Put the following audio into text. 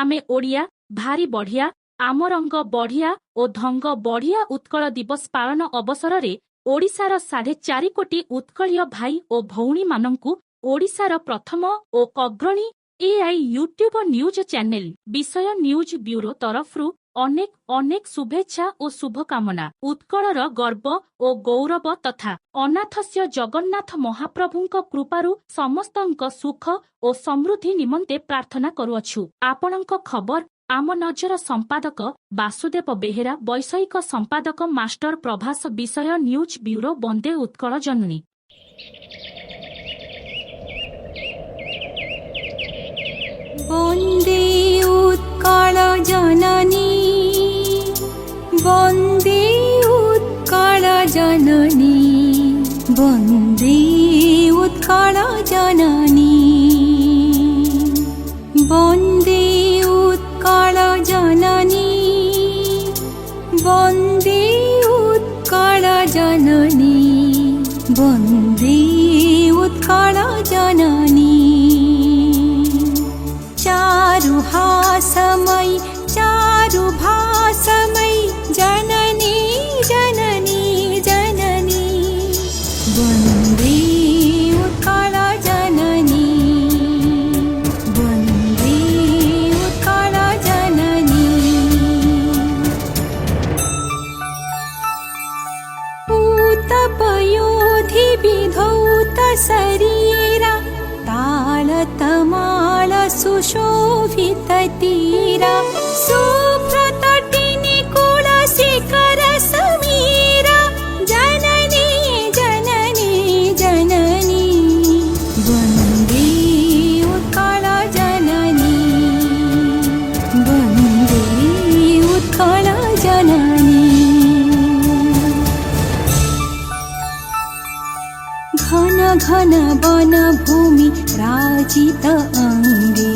आमे ओडिया भारी बढ़िया आम रंग बढ़िया ओ ढंग बढ़िया उत्कल दिवस पालन अवसर रे ओडिशार 4.5 कोटी उत्कलीय भाई ओ भौणी मानंकु ओडिशार प्रथम ओ अग्रणी एआई यूट्यूब न्यूज चैनल विषय न्यूज ब्यूरो तरफरु अनेक अनेक शुभेच्छा ओ शुभकामना। उत्कलर गर्व ओ गौरव तथा अनाथस्य जगन्नाथ महाप्रभुंक कृपारु समस्तंक सुख ओ समृद्धि निमंते प्रार्थना करुअछु। आपणंक खबर आम नजर संपादक वासुदेव बेहेरा, वैषयिक संपादक मास्टर प्रभास, विषय न्यूज ब्यूरो बंदे उत्कल जननी। वन्दे उत्कल जननी, वन्दे उत्कल जननी, वन्दे उत्कल जननी, वन्दे उत्कल जननी, वन्दे उत्कल जननी, वन्दे उत्कल जननी। चारुहासमयी चारुभासमयी जननी जननी जननी, वन्दे उत्कल जननी, वन्दे उत्कल जननी। पूतपयोधि विधौत शरीरा, तालतमाल सुशोभित तीरा, शुभ्रतटिनी कुलशिखर समीरा, जननी जननी जननी, वन्दे उत्कल जननी, वन्दे उत्कल जननी। घन घन वन भूमि राजित अंगे